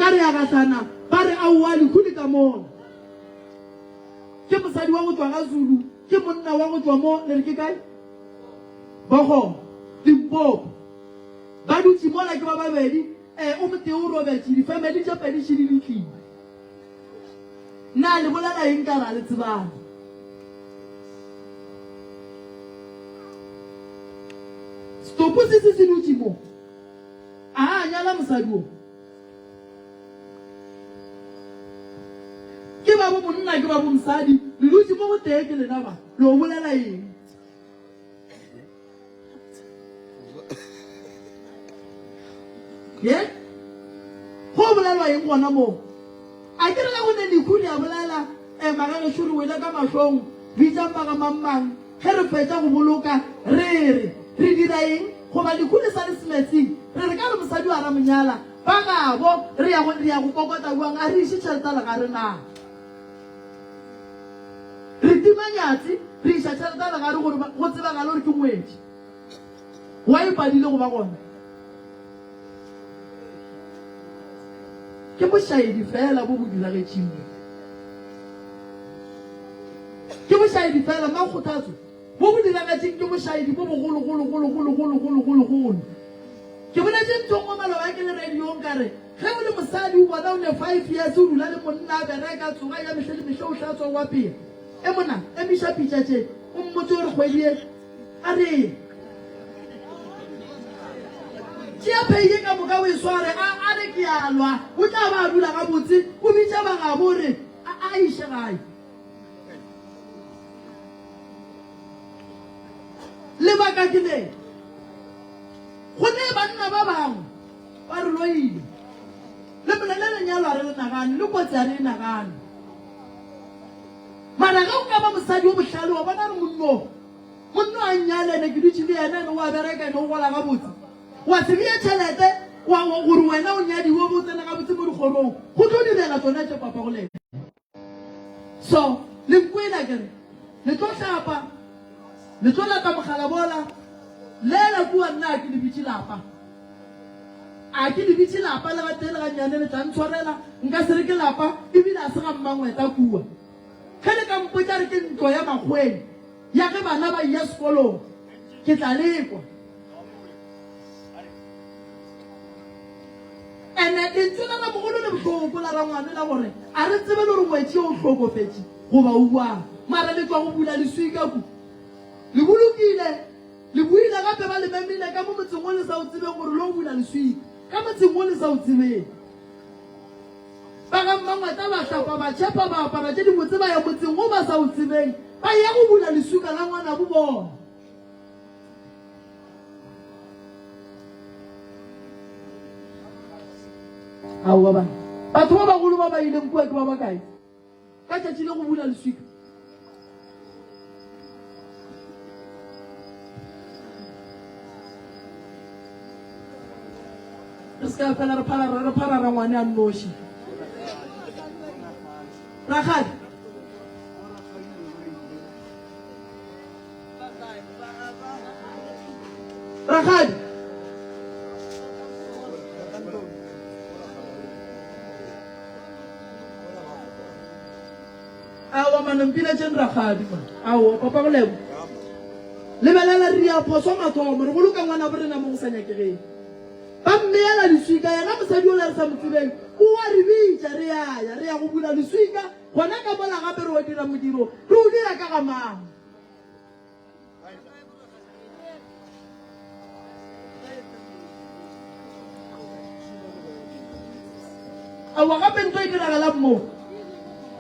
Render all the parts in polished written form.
ba re ya gatlana ba re awali khuli ka mo ke mosadi wa go tswa ga Zulu ke monna wa go tswa mo le re ke kae Bogo Limpopo ba dutse mola ke ba babedi o moteo Robert di family tša pedi tše di ditlile na le bolela eng ka ra le tsebana stopo se dutse mo a nyala mosadi o ke ba bo monna ke ba bo mosadi le dutse mo go tee ke lena ba lo bolela eng ye go bolela eng gona mo a ke re ka go ne dikhuli a bolela magane shuru wele ka mahlong bitsa mmaga mammang ge re fetsa go boloka re dira eng go ba dikhuli sa le semetsing re ka re mosadi wa ra monyala ba gabo re ya go kokota buang a re iše tšhelete le ga re na re timanyatsi re iša tšhelete le ga re gore go tsebagale gore ke ngwetši wa ipadile go ba gona ke bošaedi fela bo bo diragetšeng ke bošaedi fela ma kgothatso bo bo diragetšeng ke bošaedi bo bogologologologologologologologolo ke boletse ntho ngwe maloba ke le radiong ka re ge o le mosadi o bona o ne 5 years o dula le monna a bereka tsoga ya mehle le mehle o hlatswa wa pele e mona e miša pitša tše o mmotse gore kgwedie a re tšea peile ka moka o e sware a re ke alwa o tla ba dula ga botse o bitša bagabo re a iše gae lebaka ke le go ne banna ba bangwe ba re loile le mona le lenyalo a re le nagane le kotsi a re e nagane mara ga o ka ba mosadi o bohlale wa bona re monno a nnyalene ke dutse le ena ene wa bereka ene o gola ga botse wa tsebile tšhelete gore wena o nyadiwe bo tsena ga botse mo dikgorong go tlo direla tsona tše papa go lena so le nkwela kere le tlo hlapa le tlo lata mogala bola lela kua nna a ke lebitše lapa a ke lebitše lapa le gatee le gannyane le tla ntshwarela nka se re ke lapa ebile a se ga mmangweta kua ge le ka mpotsa re ke ntlo ya makgweng ya ge bana ba iya sekolong ke tla lekwa ene lentswela la mogolo le bohloko la rangwane la gore a re tsebe le gore ngwetši o hlokofetše goba o buang mara le tswa go bula leswika ku le bolokile le buile gape ba le memile ka mo motseng o le sa o tsebeng gore lo bula leswika ka motseng o le sa o tsebeng ba ga mmangweta ba hlapa ba tšhepa ba apara tše dibotse ba ya motseng o ba sa o tsebeng ba ya go bula leswika la ngwana bo bona aowa bana batho ba bagolo ba ba ileng kua ke ba bakae ka tšatši le go bula leswika re se ka fela re pharara ngwane a nnoši Rakgadi awa manampile tšen Rakgadi awa papa go lebo lebelela re ya phoswa mathomo re goloka ngwana bo rena mo go sa nyakegeng ba mmeela leswika yena mosadi o le re sa motsebeng o wa re bitša re ya go bula leswika gona ka mola gape re o dira modiro re o dira ka ga mang awa gape ntho e diragala mo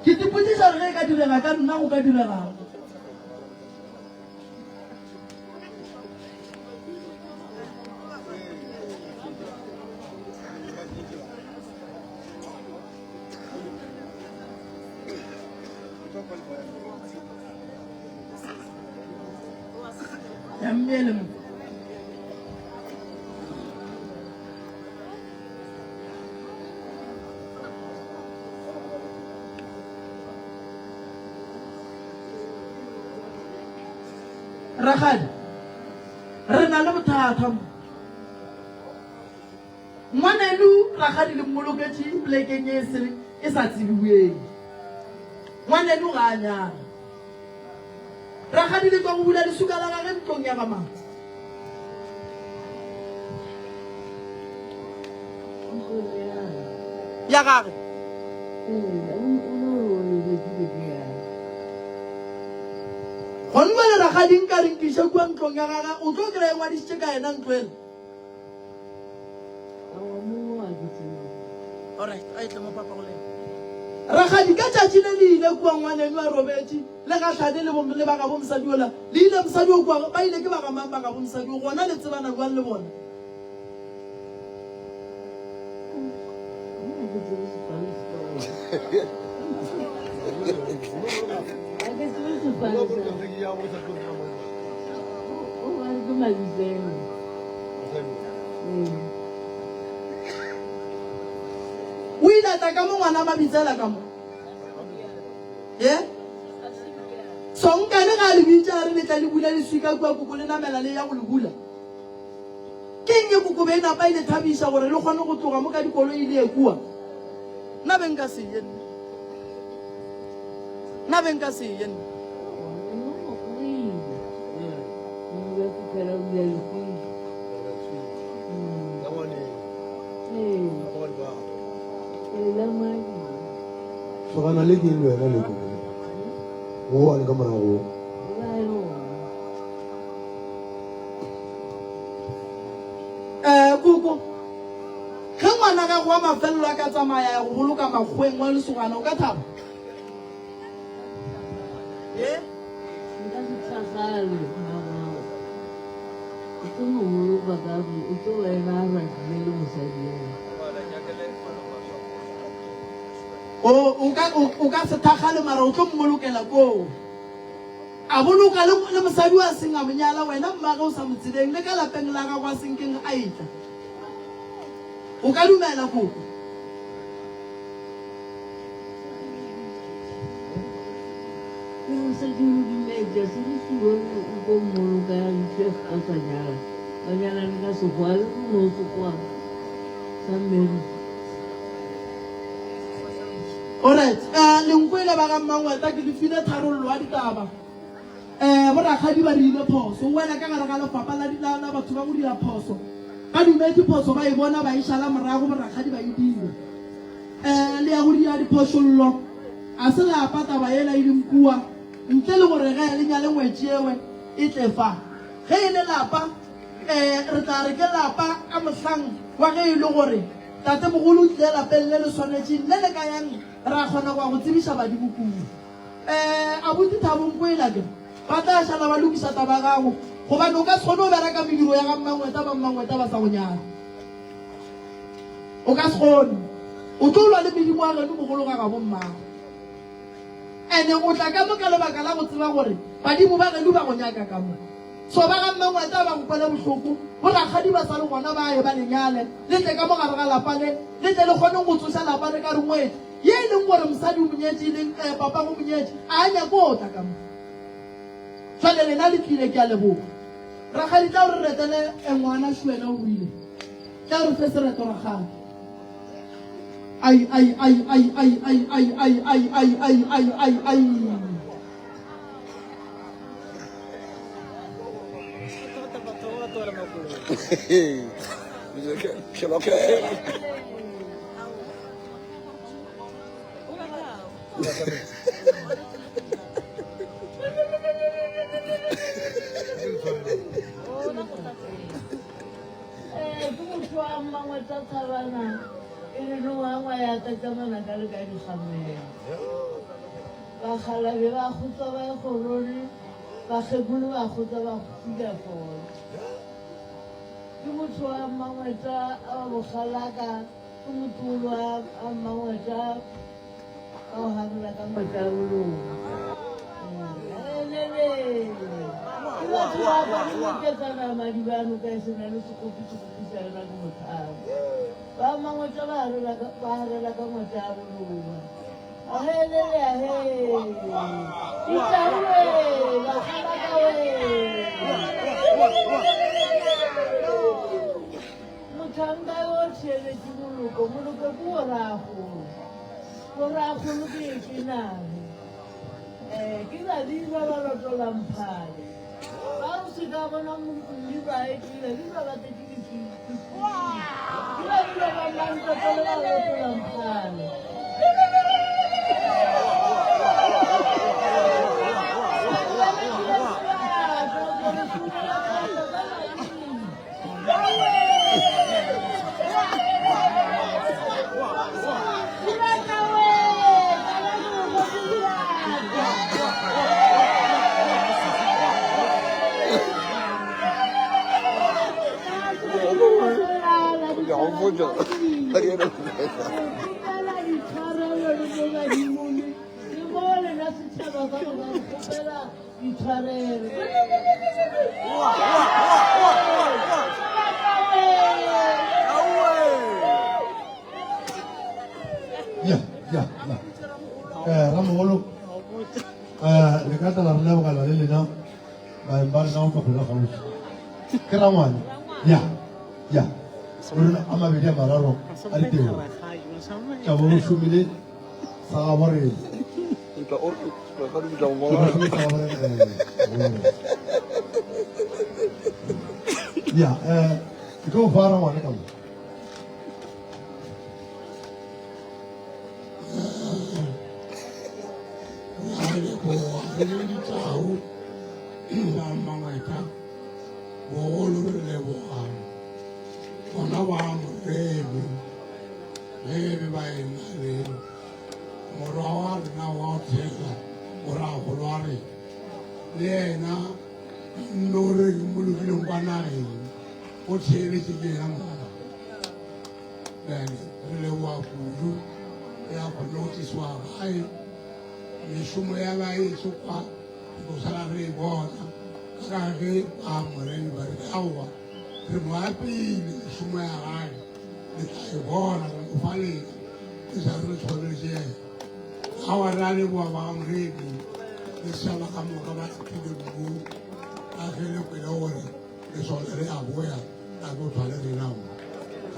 ke tipotsiša re ge e ka direga ka nna go ka diregago ya mmele mo Rakgadi re na le bothata mo ngwanenu rakgadi le mmoloketse plekeng e sa tsibiweng ngwane no ga nyana rakgadi le go bula lesuka la gagwe ntlong ya gamang ya gagwe go nna le rakgadi nka reng ke kwa ntlong ya gagwe o tlo kry-e ngwadisitse ka ena ntlo alright a itle mo papa go le rakgadi ka tšatši le le ile kua ngwaneng wa robetse le gatlhane le ba ga bo mosadi ola le ile mosadi o kua ba ile ke ba ga mang ba ga bo mosadi o gona le tsebana kuang le bona o ile a tla ka mo ngwana a mabitsela ka mo sonkane ga a le bitsa a re le tla le bula leswika kua koko le namela le ya go le bula ke eng e koko be e napa ile thabisa gore le kgone go tloga mo ka dikolo ile e kua nna beng ka seye nne nna beng ka seye nne Sogana le ke wena le go go a le ka morago koko ge ngwana ka go wa mafelelo a ka tsamaya ya go boloka magweng wa lesogana o ka thaba o ka se thagale mara o tlo mmolokela koo a boloka le mosadi wa seng a monyala wena mmage o sa mo tseleng le ka lapeng la gago a senkeng a etla o ka dumela koko alright lenkwele ba ga mmangweta ke lefile tharollo wa ditaba borakgadi ba rile phoso o wela ka gare ga lefapha la batho ba go dira phoso ka dumetse phoso ba e bona ba e šala morago borakgadi ba e dile le ya go dira diphošollo a se lapa taba ela e leng kua ntle le gore ge le nyale ngwetši ewe e tle fa ge e le lapa re tla re ke lapa ka mohlang wa ge e le gore tate mogolo o tlile lapeng le le swanetšeng le le ka yang ra kgona go a go tsebiša badimo kudu a botse thabong ko elake ba tla šala ba lokisa taba gago gobane o ka se kgone o bereka mediro ya ga mmangweta ba mmangweta ba sa go nyala o ka se kgone o tlo lwa le medimo a geno mogolo ga ga bo mmago ande o tla ka mo ka lebaka la go tseba gore badimo ba geno ba go nyaka ka mo so ba ga mmangweta ba go kwele bohloko go rakgadi ba sa le gona ba ye ba lenyale le tle ka mo gare ga lapa le tle le kgone go tsoša lapa le ka re ngwetše ye e leng gore mosadi o monyetše leng papa go monyetše a nyako o tla ka mo jale lena le tlile ke a leboga rakgadi tla o re retele ngwana šuena o buile tla o re fe sereto rakgadi ai Se lo que ke motho wa mmangweta a bogalaka ke motolo a mmangweta a go garola ka ngweta ya bolong ke batho ba baeketsana madibano ka e sena le sekopisa yona ke mothamo ba mmangweta ba garela ka ngweta ya bolong ahelele ahe itaue bagalakawe mothanga yo tšhelete moloko ke boragolo boragolo ke kenane ke na le ba ba lotolang phale ba o se ka bona molli ba e kile di ba te di ke la di ba manta tole ba lotolang phale Ramolo, le canta la releva la lena, va en bar no para la familia. Kerawan, ya. Ama beda mararo, alteo. Chaboro shumile, sagabare. Kita ortu, bahkan kita ngomong. Ya, itu fara mana kamu? Jadi tahu nama mereka boleh lewat mana bang lebi bayi lebi morawat nawat ceka orang keluari dia na nore mulu film panai o ceri ceri nama dan lewat kudu ya penulis wabai Nisuma ya bayi suka usara rebona kage amren barkawa rimapi nisuma ya bayi rebona kufali isarul chole awarale bwa bamredi nisala kama kama kidogo akele kwelawore nisole aboya agotwale rinawo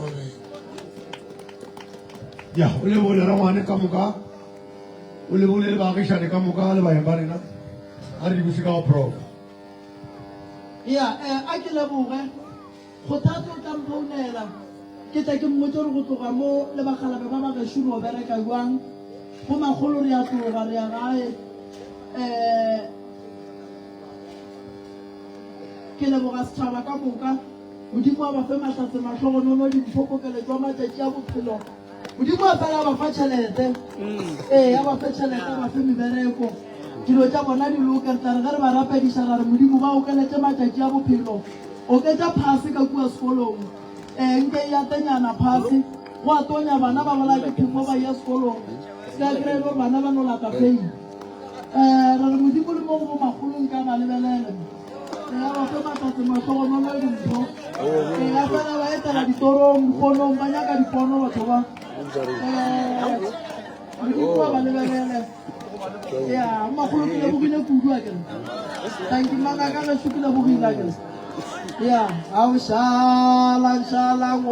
obe ya ule bole rawane kamuka ule bole bagi shane kamuka le bayan barina ari bisika pro ya a ke leboge go thato tampounela ke tla ke mmotse go tloga mo le bagalabe ba ba gešono o bereka jwang go magolo re a tloga re ya gae ke leboga setšhaba ka moka modimo a ba fe matlhatse matlhogonono dimphopokeletswa matšatši a bophelo modimo a fela a ba fa tšhelete a ba fe tšhelete a ba fe mebereko dilo tša bona di lokerta re ge re ba rapediša ra re modimo ba okeletse matšatši a bophelo oketša phase ka kua sekolong nke ya tenyana phase go a tonya bana ba bola ke phefo ba ya sekolong se ka kry-e gore bana ba nolaka fei re re modimo le mo go magolong ka ba lebelele ya ba fe matlhatse matlhogonono dimpho ya fela ba etela ditorong diponong ba nyaka dipono batho ba modimo ba ba lebelele ya magolo ke lebogile kudu a kere tankimanga ka geso ke lebogile a kere ya a o šalang